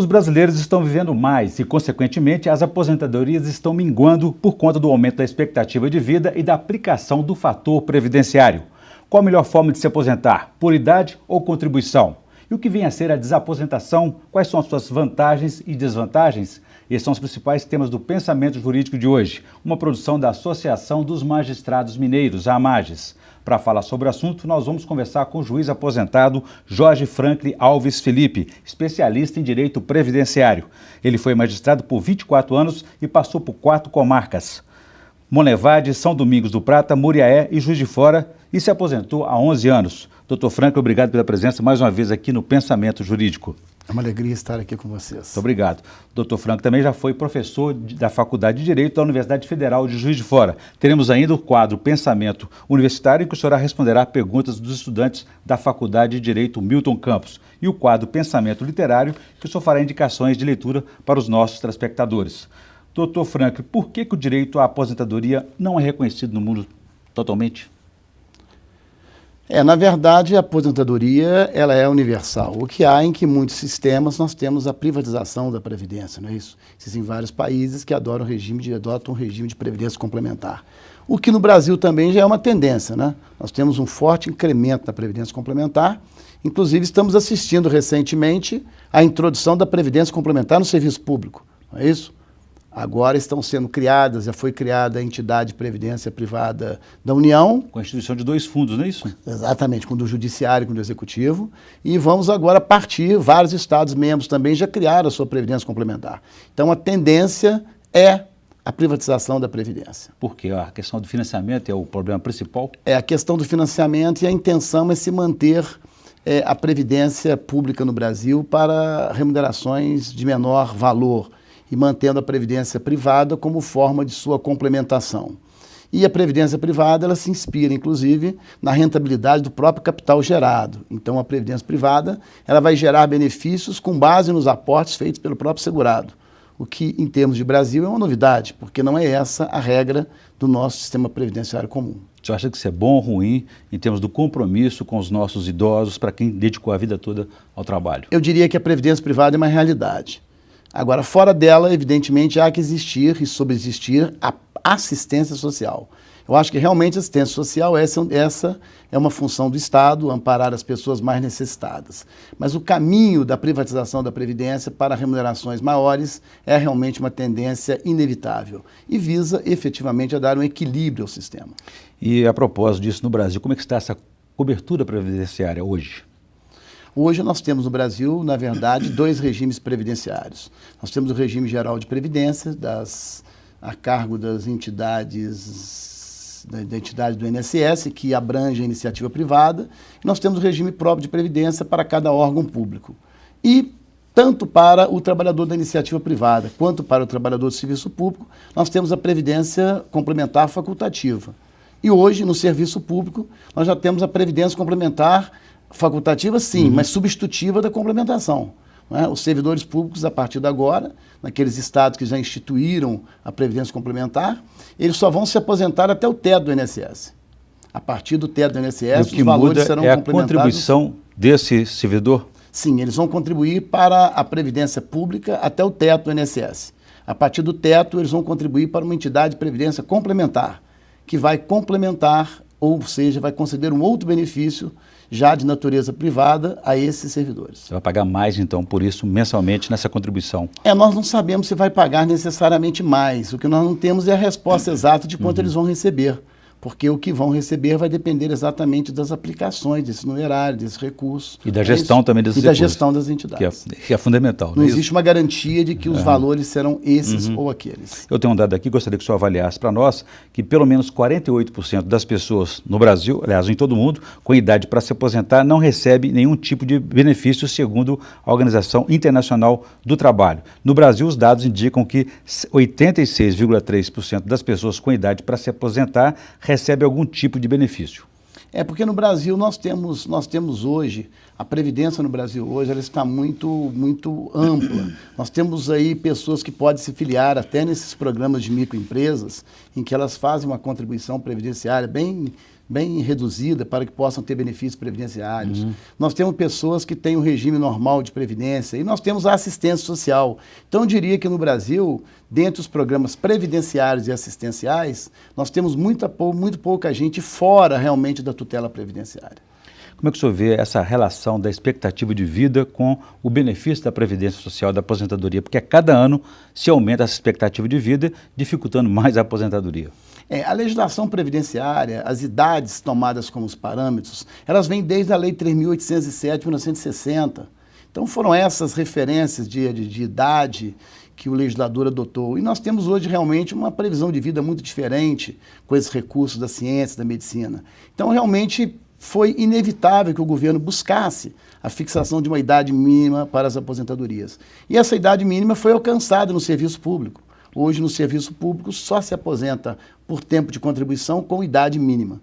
Os brasileiros estão vivendo mais e, consequentemente, as aposentadorias estão minguando por conta do aumento da expectativa de vida e da aplicação do fator previdenciário. Qual a melhor forma de se aposentar? Por idade ou contribuição? E o que vem a ser a desaposentação? Quais são as suas vantagens e desvantagens? Esses são os principais temas do Pensamento Jurídico de hoje, uma produção da Associação dos Magistrados Mineiros, a AMAGES. Para falar sobre o assunto, nós vamos conversar com o juiz aposentado Jorge Franklin Alves Felipe, especialista em direito previdenciário. Ele foi magistrado por 24 anos e passou por 4 comarcas: Monlevade, São Domingos do Prata, Muriaé e Juiz de Fora, e se aposentou há 11 anos. Dr. Franklin, obrigado pela presença mais uma vez aqui no Pensamento Jurídico. É uma alegria estar aqui com vocês. Muito obrigado. Dr. Franklin também já foi professor da Faculdade de Direito da Universidade Federal de Juiz de Fora. Teremos ainda o quadro Pensamento Universitário, em que o senhor responderá perguntas dos estudantes da Faculdade de Direito Milton Campos. E o quadro Pensamento Literário, que o senhor fará indicações de leitura para os nossos telespectadores. Dr. Franklin, por que o direito à aposentadoria não é reconhecido no mundo totalmente? Na verdade, a aposentadoria ela é universal. O que há em que muitos sistemas nós temos a privatização da Previdência, não é isso? Existem vários países que adotam um regime de previdência complementar. O que no Brasil também já é uma tendência, né? Nós temos um forte incremento da Previdência complementar. Inclusive, estamos assistindo recentemente à introdução da Previdência complementar no serviço público, não é isso? Agora estão sendo criadas, já foi criada a entidade de previdência privada da União. Com a instituição de 2 fundos, não é isso? Exatamente, com o do Judiciário e com o do Executivo. E vamos agora partir, vários Estados membros também já criaram a sua previdência complementar. Então a tendência é a privatização da Previdência. Por quê? A questão do financiamento é o problema principal? É a questão do financiamento, e a intenção é se manter a Previdência pública no Brasil para remunerações de menor valor, e mantendo a previdência privada como forma de sua complementação. E a previdência privada, ela se inspira, inclusive, na rentabilidade do próprio capital gerado. Então, a previdência privada, ela vai gerar benefícios com base nos aportes feitos pelo próprio segurado, o que, em termos de Brasil, é uma novidade, porque não é essa a regra do nosso sistema previdenciário comum. Você acha que isso é bom ou ruim em termos do compromisso com os nossos idosos, para quem dedicou a vida toda ao trabalho? Eu diria que a previdência privada é uma realidade. Agora, fora dela, evidentemente, há que existir e subsistir a assistência social. Eu acho que realmente a assistência social, essa é uma função do Estado, amparar as pessoas mais necessitadas. Mas o caminho da privatização da Previdência para remunerações maiores é realmente uma tendência inevitável e visa efetivamente a dar um equilíbrio ao sistema. E a propósito disso, no Brasil, como é que está essa cobertura previdenciária hoje? Hoje nós temos no Brasil, na verdade, 2 regimes previdenciários. Nós temos o regime geral de previdência, a cargo das entidades, da entidade do INSS, que abrange a iniciativa privada, e nós temos o regime próprio de previdência para cada órgão público. E tanto para o trabalhador da iniciativa privada, quanto para o trabalhador do serviço público, nós temos a previdência complementar facultativa. E hoje, no serviço público, nós já temos a previdência complementar facultativa, sim, mas substitutiva da complementação. Não é? Os servidores públicos, a partir de agora, naqueles estados que já instituíram a previdência complementar, eles só vão se aposentar até o teto do INSS. A partir do teto do INSS, os valores serão complementados. O que muda é a contribuição desse servidor? Sim, eles vão contribuir para a previdência pública até o teto do INSS. A partir do teto, eles vão contribuir para uma entidade de previdência complementar, que vai complementar, ou seja, vai conceder um outro benefício já de natureza privada a esses servidores. Você vai pagar mais, então, por isso, mensalmente, nessa contribuição? Nós não sabemos se vai pagar necessariamente mais. O que nós não temos é a resposta exata de quanto eles vão receber, porque o que vão receber vai depender exatamente das aplicações, desse numerário, desse recurso. E da gestão também desses recursos. E da gestão das entidades. Que é fundamental. Não existe uma garantia de que os valores serão esses ou aqueles. Eu tenho um dado aqui, gostaria que o senhor avaliasse para nós, que pelo menos 48% das pessoas no Brasil, aliás, em todo o mundo, com idade para se aposentar, não recebe nenhum tipo de benefício, segundo a Organização Internacional do Trabalho. No Brasil, os dados indicam que 86,3% das pessoas com idade para se aposentar recebe algum tipo de benefício. Porque no Brasil nós temos hoje, a Previdência no Brasil hoje, ela está muito ampla. Nós temos aí pessoas que podem se filiar até nesses programas de microempresas, em que elas fazem uma contribuição previdenciária bem bem reduzida para que possam ter benefícios previdenciários. Nós temos pessoas que têm o regime normal de previdência e nós temos a assistência social. Então, eu diria que no Brasil, dentre os programas previdenciários e assistenciais, nós temos muito pouca gente fora realmente da tutela previdenciária. Como é que o senhor vê essa relação da expectativa de vida com o benefício da Previdência Social, da aposentadoria? Porque a cada ano se aumenta essa expectativa de vida, dificultando mais a aposentadoria. A legislação previdenciária, as idades tomadas como os parâmetros, elas vêm desde a Lei 3.807 de 1960. Então foram essas referências de idade que o legislador adotou. E nós temos hoje realmente uma previsão de vida muito diferente com esses recursos da ciência, da medicina. Então realmente foi inevitável que o governo buscasse a fixação de uma idade mínima para as aposentadorias. E essa idade mínima foi alcançada no serviço público. Hoje, no serviço público, só se aposenta por tempo de contribuição com idade mínima.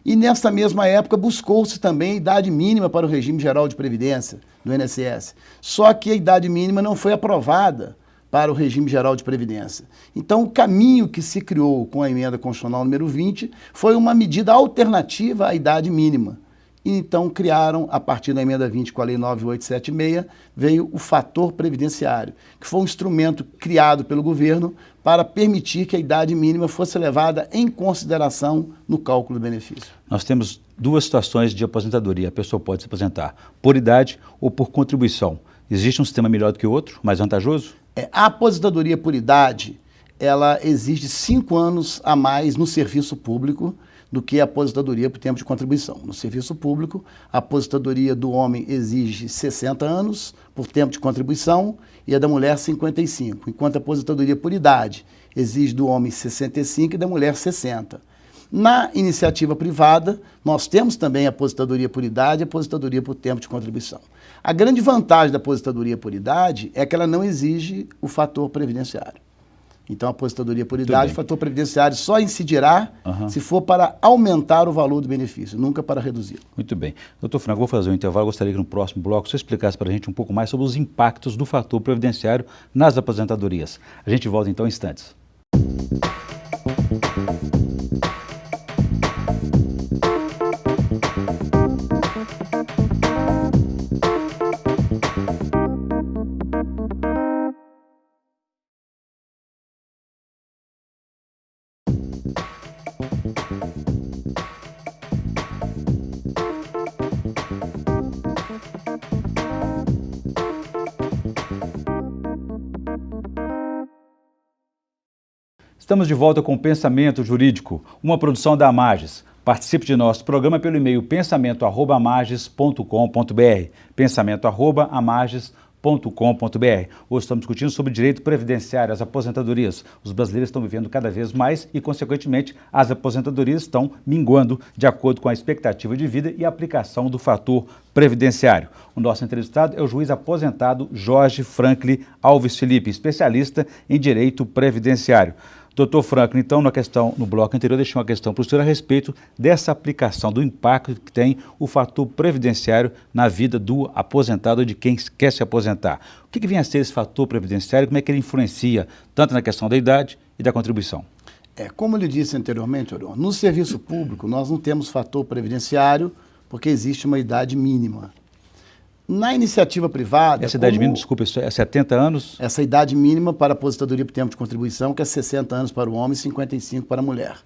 E nessa mesma época buscou-se também a idade mínima para o regime geral de previdência do INSS. Só que a idade mínima não foi aprovada para o regime geral de previdência. Então, o caminho que se criou com a emenda constitucional número 20 foi uma medida alternativa à idade mínima. E então criaram, a partir da emenda 20 com a lei 9876, veio o fator previdenciário, que foi um instrumento criado pelo governo para permitir que a idade mínima fosse levada em consideração no cálculo do benefício. Nós temos duas situações de aposentadoria. A pessoa pode se aposentar por idade ou por contribuição. Existe um sistema melhor do que o outro, mais vantajoso? A aposentadoria por idade, ela exige 5 anos a mais no serviço público do que a aposentadoria por tempo de contribuição. No serviço público, a aposentadoria do homem exige 60 anos por tempo de contribuição e a da mulher 55, enquanto a aposentadoria por idade exige do homem 65 e da mulher 60. Na iniciativa privada, nós temos também a aposentadoria por idade e a aposentadoria por tempo de contribuição. A grande vantagem da aposentadoria por idade é que ela não exige o fator previdenciário. Então, a aposentadoria por idade, o fator previdenciário só incidirá se for para aumentar o valor do benefício, nunca para reduzi-lo. Muito bem. Doutor Franco, vou fazer um intervalo. Gostaria que no próximo bloco você explicasse para a gente um pouco mais sobre os impactos do fator previdenciário nas aposentadorias. A gente volta então em instantes. Estamos de volta com o Pensamento Jurídico, uma produção da Amages. Participe de nosso programa pelo e-mail pensamento@amages.com.br, pensamento@amages.com.br. Hoje estamos discutindo sobre direito previdenciário, as aposentadorias. Os brasileiros estão vivendo cada vez mais e, consequentemente, as aposentadorias estão minguando de acordo com a expectativa de vida e a aplicação do fator previdenciário. O nosso entrevistado é o juiz aposentado Jorge Franklin Alves Felipe, especialista em direito previdenciário. Doutor Franklin, então, no bloco anterior, deixei uma questão para o senhor a respeito dessa aplicação, do impacto que tem o fator previdenciário na vida do aposentado ou de quem quer se aposentar. O que vem a ser esse fator previdenciário? Como é que ele influencia tanto na questão da idade e da contribuição? Como eu lhe disse anteriormente, Orion, no serviço público nós não temos fator previdenciário porque existe uma idade mínima. Na iniciativa privada... Essa idade mínima, desculpa, é 70 anos? Essa idade mínima para aposentadoria por tempo de contribuição, que é 60 anos para o homem e 55 para a mulher.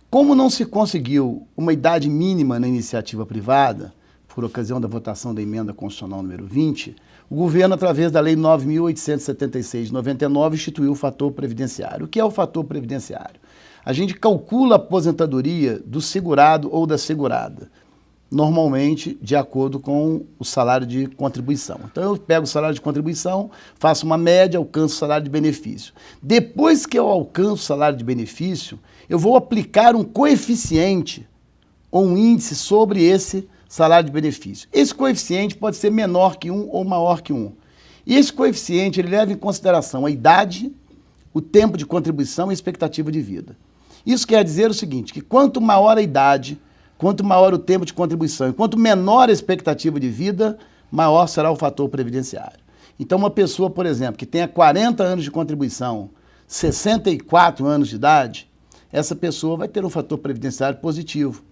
Como não se conseguiu uma idade mínima na iniciativa privada, por ocasião da votação da emenda constitucional número 20, o governo, através da Lei 9.876 de 99, instituiu o fator previdenciário. O que é o fator previdenciário? A gente calcula a aposentadoria do segurado ou da segurada, normalmente de acordo com o salário de contribuição. Então eu pego o salário de contribuição, faço uma média, alcanço o salário de benefício. Depois que eu alcanço o salário de benefício, eu vou aplicar um coeficiente ou um índice sobre esse salário de benefício. Esse coeficiente pode ser menor que 1 ou maior que 1. E esse coeficiente ele leva em consideração a idade, o tempo de contribuição e a expectativa de vida. Isso quer dizer o seguinte, que quanto maior a idade, quanto maior o tempo de contribuição e quanto menor a expectativa de vida, maior será o fator previdenciário. Então, uma pessoa, por exemplo, que tenha 40 anos de contribuição, 64 anos de idade, essa pessoa vai ter um fator previdenciário positivo,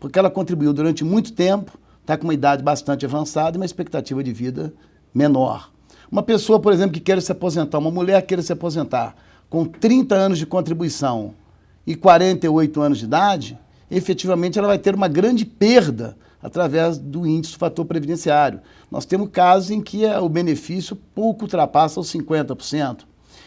porque ela contribuiu durante muito tempo, está com uma idade bastante avançada e uma expectativa de vida menor. Uma pessoa, por exemplo, que queira se aposentar, uma mulher que queira se aposentar com 30 anos de contribuição e 48 anos de idade, efetivamente ela vai ter uma grande perda através do índice do fator previdenciário. Nós temos casos em que o benefício pouco ultrapassa os 50%.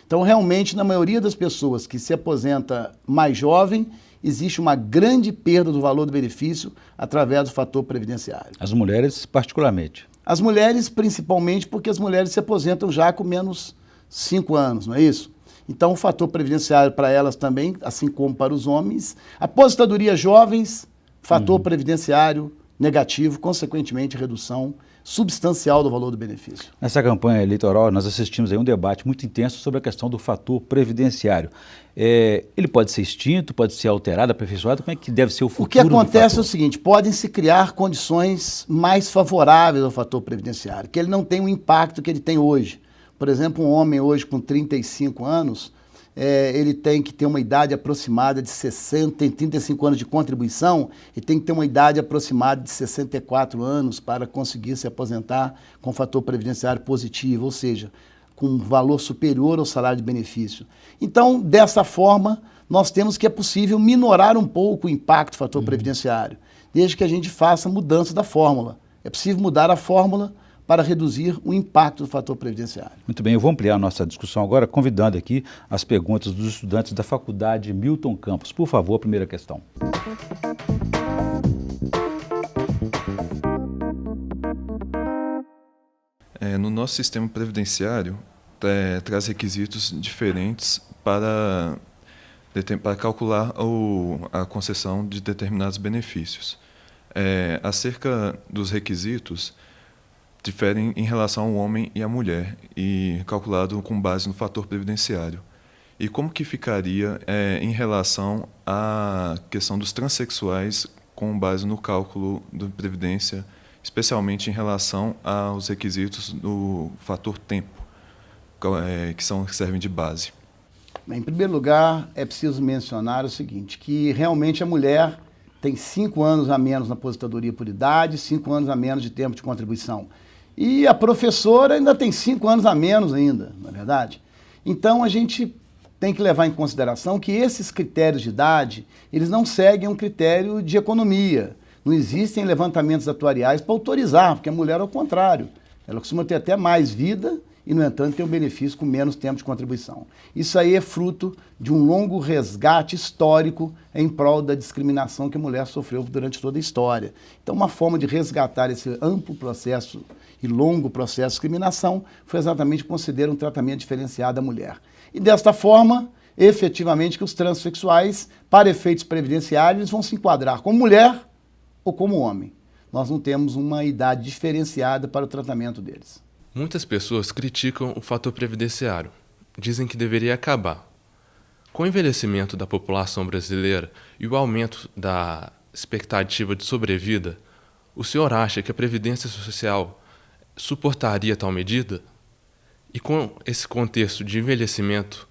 Então, realmente, na maioria das pessoas que se aposenta mais jovem, existe uma grande perda do valor do benefício através do fator previdenciário. As mulheres, particularmente. As mulheres, principalmente, porque as mulheres se aposentam já com menos 5 anos, não é isso? Então, o fator previdenciário para elas também, assim como para os homens. Aposentadoria jovens, fator previdenciário negativo, consequentemente, redução substancial do valor do benefício. Nessa campanha eleitoral, nós assistimos aí um debate muito intenso sobre a questão do fator previdenciário. Ele pode ser extinto, pode ser alterado, aperfeiçoado? Como é que deve ser o futuro? O que acontece é o seguinte, podem se criar condições mais favoráveis ao fator previdenciário, que ele não tem o impacto que ele tem hoje. Por exemplo, um homem hoje com 35 anos, ele tem que ter uma idade aproximada de 60, tem 35 anos de contribuição, e tem que ter uma idade aproximada de 64 anos para conseguir se aposentar com fator previdenciário positivo, ou seja, com um valor superior ao salário de benefício. Então, dessa forma, nós temos que é possível minorar um pouco o impacto do fator previdenciário, desde que a gente faça mudança da fórmula. É possível mudar a fórmula para reduzir o impacto do fator previdenciário. Muito bem, eu vou ampliar a nossa discussão agora, convidando aqui as perguntas dos estudantes da Faculdade Milton Campos. Por favor, a primeira questão. No nosso sistema previdenciário, traz requisitos diferentes para calcular a concessão de determinados benefícios. Acerca dos requisitos, diferem em relação ao homem e à mulher, e calculado com base no fator previdenciário. E como que ficaria em relação à questão dos transexuais com base no cálculo da previdência, especialmente em relação aos requisitos do fator tempo, que servem de base? Em primeiro lugar, é preciso mencionar o seguinte, que realmente a mulher tem 5 anos a menos na aposentadoria por idade, 5 anos a menos de tempo de contribuição. E a professora ainda tem 5 anos a menos ainda, não é verdade? Então, a gente tem que levar em consideração que esses critérios de idade, eles não seguem um critério de economia. Não existem levantamentos atuariais para autorizar, porque a mulher é o contrário. Ela costuma ter até mais vida e, no entanto, tem um benefício com menos tempo de contribuição. Isso aí é fruto de um longo resgate histórico em prol da discriminação que a mulher sofreu durante toda a história. Então, uma forma de resgatar esse amplo processo e longo processo de discriminação foi exatamente considerar um tratamento diferenciado da mulher. E desta forma, efetivamente, que os transexuais, para efeitos previdenciários, vão se enquadrar como mulher ou como homem. Nós não temos uma idade diferenciada para o tratamento deles. Muitas pessoas criticam o fator previdenciário. Dizem que deveria acabar. Com o envelhecimento da população brasileira e o aumento da expectativa de sobrevida, o senhor acha que a Previdência Social suportaria tal medida? E com esse contexto de envelhecimento,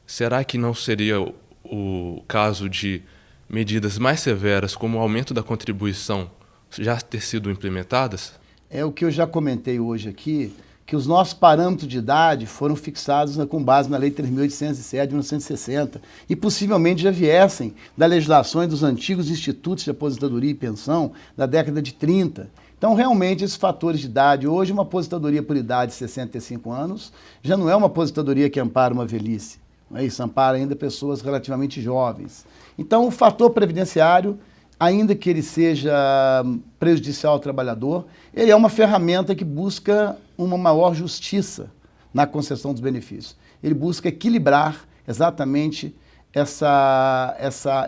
será que não seria o caso de medidas mais severas, como o aumento da contribuição, já ter sido implementadas? É o que eu já comentei hoje aqui, que os nossos parâmetros de idade foram fixados com base na Lei 3.807 de 1960 e possivelmente já viessem das legislações dos antigos institutos de aposentadoria e pensão da década de 30. Então, realmente, esses fatores de idade, hoje uma aposentadoria por idade de 65 anos já não é uma aposentadoria que ampara uma velhice, não é isso? Ampara ainda pessoas relativamente jovens. Então, o fator previdenciário, ainda que ele seja prejudicial ao trabalhador, ele é uma ferramenta que busca uma maior justiça na concessão dos benefícios. Ele busca equilibrar exatamente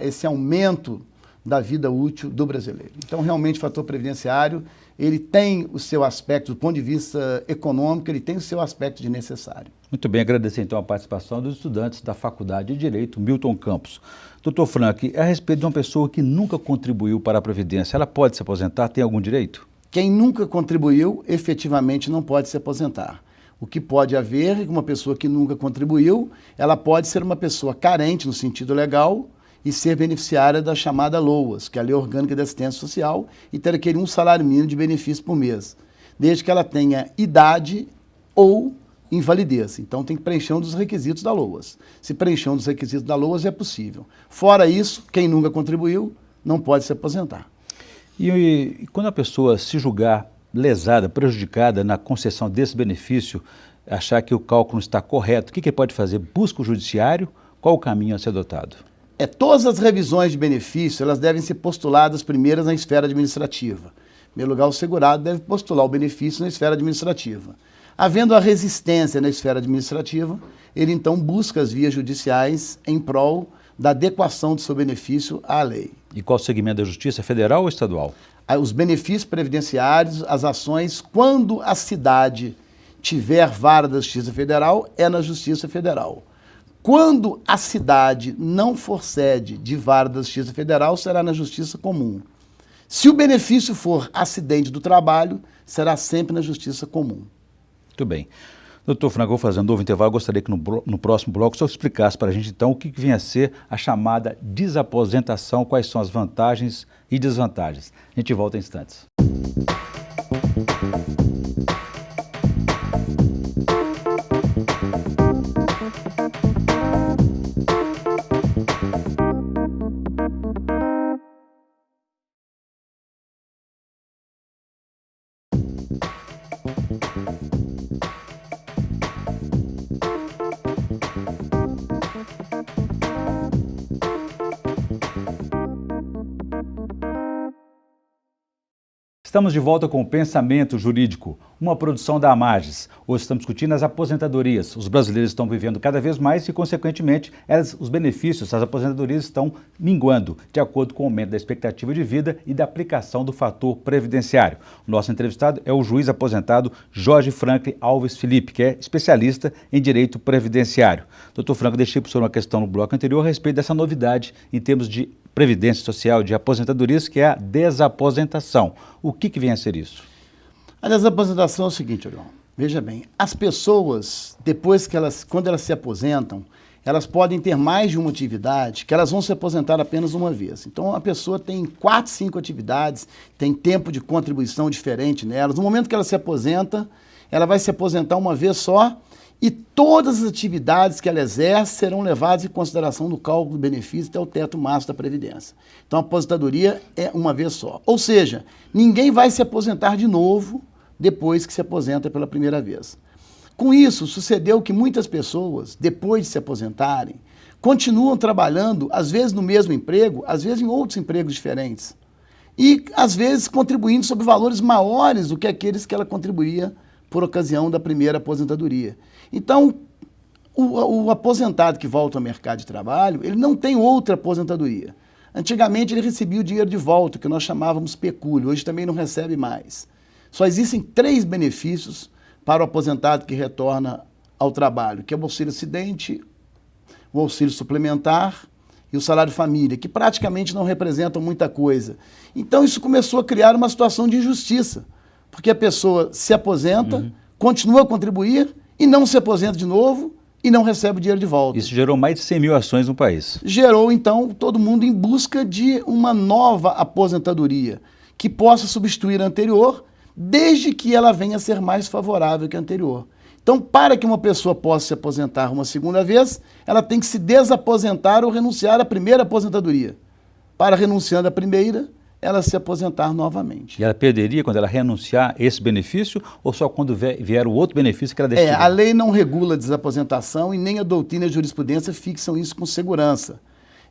esse aumento da vida útil do brasileiro. Então, realmente, o fator previdenciário, ele tem o seu aspecto, do ponto de vista econômico, ele tem o seu aspecto de necessário. Muito bem, agradecer então a participação dos estudantes da Faculdade de Direito Milton Campos. Doutor Frank, a respeito de uma pessoa que nunca contribuiu para a Previdência, ela pode se aposentar? Tem algum direito? Quem nunca contribuiu, efetivamente não pode se aposentar. O que pode haver é que uma pessoa que nunca contribuiu, ela pode ser uma pessoa carente no sentido legal e ser beneficiária da chamada LOAS, que é a Lei Orgânica de Assistência Social, e ter aquele um salário mínimo de benefício por mês, desde que ela tenha idade ou invalidez. Então tem que preencher um dos requisitos da LOAS. Se preencher um dos requisitos da LOAS é possível. Fora isso, quem nunca contribuiu não pode se aposentar. E quando a pessoa se julgar lesada, prejudicada na concessão desse benefício, achar que o cálculo está correto, o que ele pode fazer? Busca o judiciário? Qual o caminho a ser adotado? Todas as revisões de benefício, elas devem ser postuladas primeiras na esfera administrativa. Em primeiro lugar, o segurado deve postular o benefício na esfera administrativa. Havendo a resistência na esfera administrativa, ele então busca as vias judiciais em prol da adequação do seu benefício à lei. E qual o segmento da Justiça, federal ou estadual? Os benefícios previdenciários, as ações, quando a cidade tiver vara da Justiça Federal, é na Justiça Federal. Quando a cidade não for sede de vara da Justiça Federal, será na Justiça Comum. Se o benefício for acidente do trabalho, será sempre na Justiça Comum. Muito bem. Doutor Franco, vou fazer um novo intervalo. Eu gostaria que no próximo bloco o senhor explicasse para a gente, então, o que vem a ser a chamada desaposentação, quais são as vantagens e desvantagens. A gente volta em instantes. Estamos de volta com o Pensamento Jurídico, uma produção da Amages. Hoje estamos discutindo as aposentadorias. Os brasileiros estão vivendo cada vez mais e, consequentemente, os benefícios das aposentadorias estão minguando, de acordo com o aumento da expectativa de vida e da aplicação do fator previdenciário. O nosso entrevistado é o juiz aposentado Jorge Franklin Alves Felipe, que é especialista em direito previdenciário. Doutor Franco, deixei para o senhor uma questão no bloco anterior a respeito dessa novidade em termos de previdência social, de aposentadorias, que é a desaposentação. O que vem a ser isso? A desaposentação é o seguinte, Orion. Veja bem, as pessoas, quando elas se aposentam, elas podem ter mais de uma atividade, que elas vão se aposentar apenas uma vez. Então, a pessoa tem 4, 5 atividades, tem tempo de contribuição diferente nelas. No momento que ela se aposenta, ela vai se aposentar uma vez só, e todas as atividades que ela exerce serão levadas em consideração no cálculo do benefício até o teto máximo da Previdência. Então, a aposentadoria é uma vez só. Ou seja, ninguém vai se aposentar de novo depois que se aposenta pela primeira vez. Com isso, sucedeu que muitas pessoas, depois de se aposentarem, continuam trabalhando, às vezes no mesmo emprego, às vezes em outros empregos diferentes. E, às vezes, contribuindo sobre valores maiores do que aqueles que ela contribuía por ocasião da primeira aposentadoria. Então, o aposentado que volta ao mercado de trabalho, ele não tem outra aposentadoria. Antigamente ele recebia o dinheiro de volta, que nós chamávamos pecúlio, hoje também não recebe mais. Só existem 3 benefícios para o aposentado que retorna ao trabalho, que é o auxílio-acidente, o auxílio suplementar e o salário-família, que praticamente não representam muita coisa. Então isso começou a criar uma situação de injustiça, porque a pessoa se aposenta, continua a contribuir e não se aposenta de novo e não recebe o dinheiro de volta. Isso gerou mais de 100 mil ações no país. Gerou, então, todo mundo em busca de uma nova aposentadoria que possa substituir a anterior, desde que ela venha a ser mais favorável que a anterior. Então, para que uma pessoa possa se aposentar uma segunda vez, ela tem que se desaposentar ou renunciar à primeira aposentadoria. Para renunciando à primeira, ela se aposentar novamente. E ela perderia quando ela renunciar esse benefício ou só quando vier o outro benefício que ela deixa? A lei não regula a desaposentação e nem a doutrina e a jurisprudência fixam isso com segurança.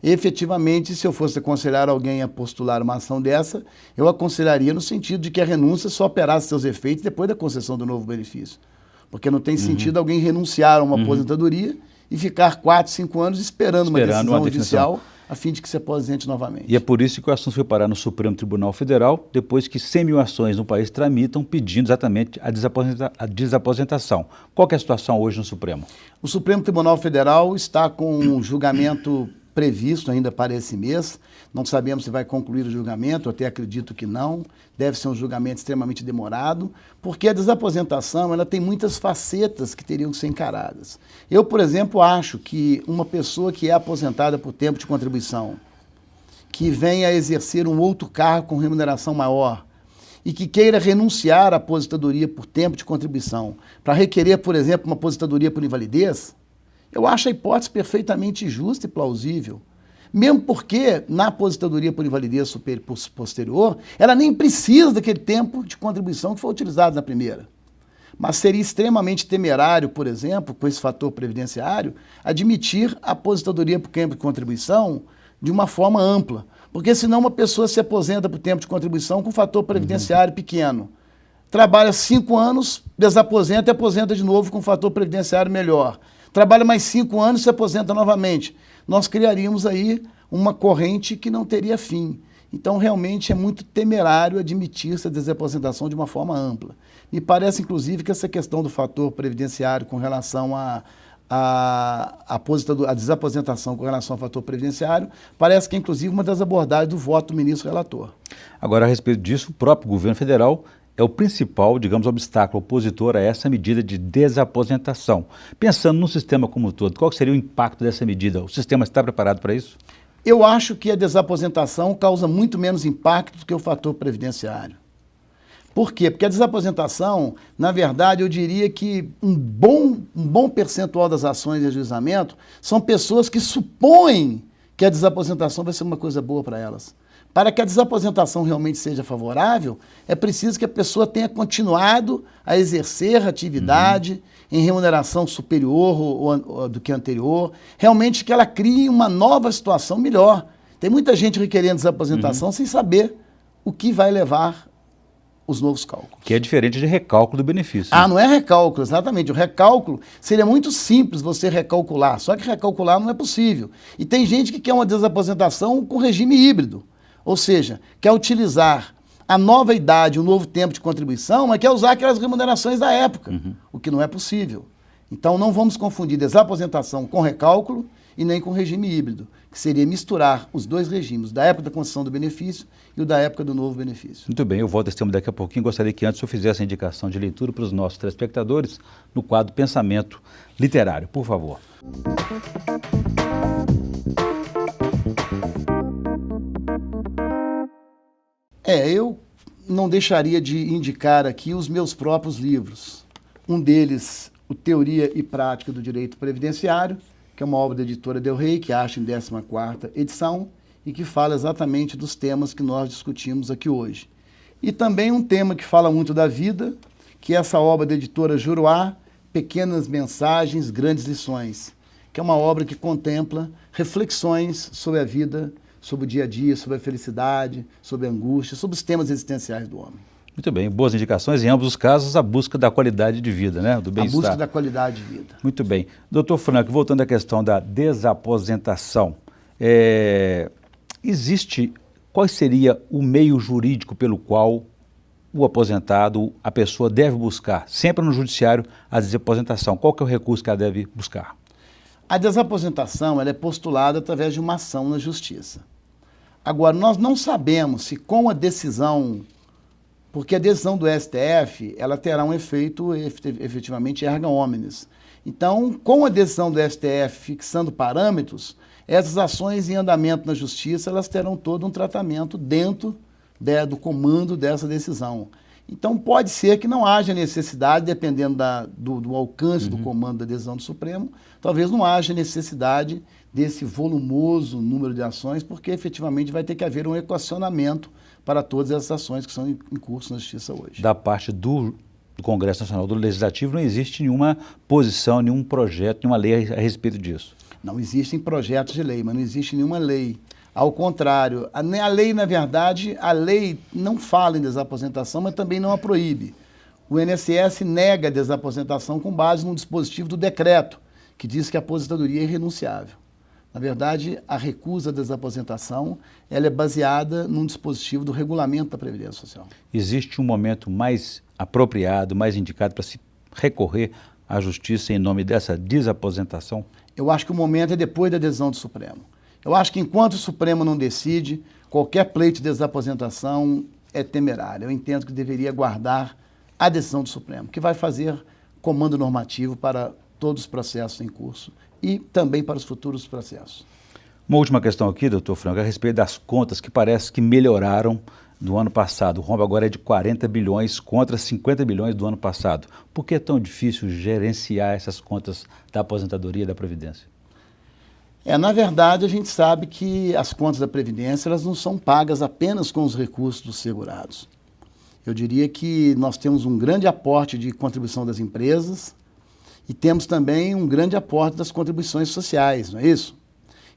Efetivamente, se eu fosse aconselhar alguém a postular uma ação dessa, eu aconselharia no sentido de que a renúncia só operasse seus efeitos depois da concessão do novo benefício. Porque não tem sentido alguém renunciar a uma aposentadoria e ficar 4, 5 anos esperando uma decisão judicial a fim de que se aposente novamente. E é por isso que o assunto foi parar no Supremo Tribunal Federal, depois que 100 mil ações no país tramitam pedindo exatamente a desaposentação. Qual que é a situação hoje no Supremo? O Supremo Tribunal Federal está com um julgamento previsto ainda para esse mês. Não sabemos se vai concluir o julgamento, eu até acredito que não. Deve ser um julgamento extremamente demorado, porque a desaposentação ela tem muitas facetas que teriam que ser encaradas. Eu, por exemplo, acho que uma pessoa que é aposentada por tempo de contribuição, que venha a exercer um outro cargo com remuneração maior e que queira renunciar à aposentadoria por tempo de contribuição para requerer, por exemplo, uma aposentadoria por invalidez, eu acho a hipótese perfeitamente justa e plausível. Mesmo porque, na aposentadoria por invalidez posterior, ela nem precisa daquele tempo de contribuição que foi utilizado na primeira. Mas seria extremamente temerário, por exemplo, com esse fator previdenciário, admitir a aposentadoria por tempo de contribuição de uma forma ampla. Porque senão uma pessoa se aposenta por tempo de contribuição com fator previdenciário pequeno. Trabalha 5 anos, desaposenta e aposenta de novo com fator previdenciário melhor. Trabalha mais 5 anos e se aposenta novamente. Nós criaríamos aí uma corrente que não teria fim. Então, realmente, é muito temerário admitir essa desaposentação de uma forma ampla. Me parece, inclusive, que essa questão do fator previdenciário com relação a desaposentação com relação ao fator previdenciário, parece que é, inclusive, uma das abordagens do voto do ministro relator. Agora, a respeito disso, o próprio governo federal é o principal, digamos, obstáculo opositor a essa medida de desaposentação. Pensando no sistema como um todo, qual seria o impacto dessa medida? O sistema está preparado para isso? Eu acho que a desaposentação causa muito menos impacto do que o fator previdenciário. Por quê? Porque a desaposentação, na verdade, eu diria que um bom percentual das ações de ajuizamento são pessoas que supõem que a desaposentação vai ser uma coisa boa para elas. Para que a desaposentação realmente seja favorável, é preciso que a pessoa tenha continuado a exercer atividade em remuneração superior do que a anterior, realmente que ela crie uma nova situação melhor. Tem muita gente requerendo desaposentação sem saber o que vai levar os novos cálculos. Que é diferente de recálculo do benefício. Ah, não é recálculo, exatamente. O recálculo seria muito simples você recalcular, só que recalcular não é possível. E tem gente que quer uma desaposentação com regime híbrido. Ou seja, quer utilizar a nova idade, o novo tempo de contribuição, mas quer usar aquelas remunerações da época, o que não é possível. Então não vamos confundir desaposentação com recálculo e nem com regime híbrido, que seria misturar os dois regimes, da época da concessão do benefício e o da época do novo benefício. Muito bem, eu volto a esse tema daqui a pouquinho. Gostaria que antes eu fizesse a indicação de leitura para os nossos telespectadores no quadro Pensamento Literário. Por favor. Eu não deixaria de indicar aqui os meus próprios livros. Um deles, o Teoria e Prática do Direito Previdenciário, que é uma obra da editora Del Rey, que acha em 14ª edição, e que fala exatamente dos temas que nós discutimos aqui hoje. E também um tema que fala muito da vida, que é essa obra da editora Juruá, Pequenas Mensagens, Grandes Lições, que é uma obra que contempla reflexões sobre a vida, sobre o dia a dia, sobre a felicidade, sobre a angústia, sobre os temas existenciais do homem. Muito bem, boas indicações. Em ambos os casos, a busca da qualidade de vida, né? Do bem-estar. A busca da qualidade de vida. Muito bem. Doutor Franco, voltando à questão da desaposentação, qual seria o meio jurídico pelo qual o aposentado, a pessoa deve buscar, sempre no judiciário, a desaposentação? Qual que é o recurso que ela deve buscar? A desaposentação ela é postulada através de uma ação na justiça. Agora, nós não sabemos se com a decisão, porque a decisão do STF, ela terá um efeito efetivamente erga omnes. Então, com a decisão do STF fixando parâmetros, essas ações em andamento na justiça, elas terão todo um tratamento dentro do comando dessa decisão. Então, pode ser que não haja necessidade, dependendo do alcance do comando da decisão do Supremo, talvez não haja necessidade desse volumoso número de ações, porque efetivamente vai ter que haver um equacionamento para todas essas ações que são em curso na Justiça hoje. Da parte do Congresso Nacional, do Legislativo, não existe nenhuma posição, nenhum projeto, nenhuma lei a respeito disso? Não existem projetos de lei, mas não existe nenhuma lei. Ao contrário, a lei, na verdade, a lei não fala em desaposentação, mas também não a proíbe. O INSS nega a desaposentação com base num dispositivo do decreto, que diz que a aposentadoria é irrenunciável. Na verdade, a recusa da desaposentação ela é baseada num dispositivo do regulamento da Previdência Social. Existe um momento mais apropriado, mais indicado para se recorrer à Justiça em nome dessa desaposentação? Eu acho que o momento é depois da decisão do Supremo. Eu acho que enquanto o Supremo não decide, qualquer pleito de desaposentação é temerário. Eu entendo que deveria guardar a decisão do Supremo, que vai fazer comando normativo para todos os processos em curso e também para os futuros processos. Uma última questão aqui, doutor Franco, a respeito das contas que parece que melhoraram do ano passado. O rombo agora é de 40 bilhões contra 50 bilhões do ano passado. Por que é tão difícil gerenciar essas contas da aposentadoria e da Previdência? Na verdade, a gente sabe que as contas da Previdência elas não são pagas apenas com os recursos dos segurados. Eu diria que nós temos um grande aporte de contribuição das empresas e temos também um grande aporte das contribuições sociais, não é isso?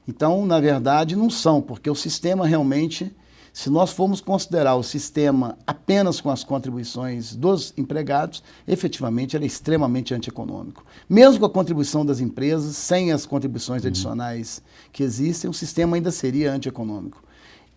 Então, na verdade, não são, porque o sistema realmente, se nós formos considerar o sistema apenas com as contribuições dos empregados, efetivamente ele é extremamente antieconômico. Mesmo com a contribuição das empresas, sem as contribuições adicionais que existem, o sistema ainda seria antieconômico.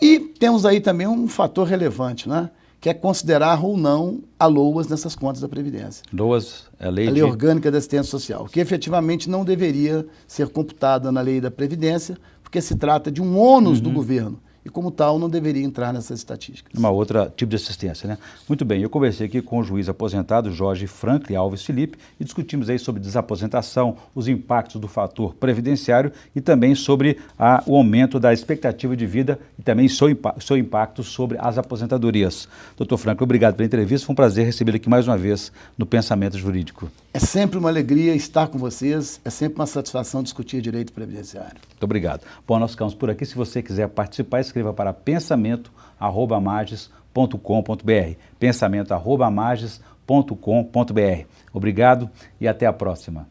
E temos aí também um fator relevante, né? Que é considerar ou não a LOAS nessas contas da Previdência. LOAS é a lei, Lei Orgânica da Assistência Social, que efetivamente não deveria ser computada na lei da Previdência, porque se trata de um ônus do governo. E, como tal, não deveria entrar nessas estatísticas. Uma outra tipo de assistência, né? Muito bem, eu conversei aqui com o juiz aposentado Jorge Franklin Alves Felipe e discutimos aí sobre desaposentação, os impactos do fator previdenciário e também sobre o aumento da expectativa de vida e também seu impacto sobre as aposentadorias. Doutor Franklin, obrigado pela entrevista, foi um prazer recebê-lo aqui mais uma vez no Pensamento Jurídico. É sempre uma alegria estar com vocês, é sempre uma satisfação discutir direito previdenciário. Muito obrigado. Bom, nós ficamos por aqui. Se você quiser participar, escreva para pensamento@mages.com.br. pensamento@mages.com.br. Obrigado e até a próxima.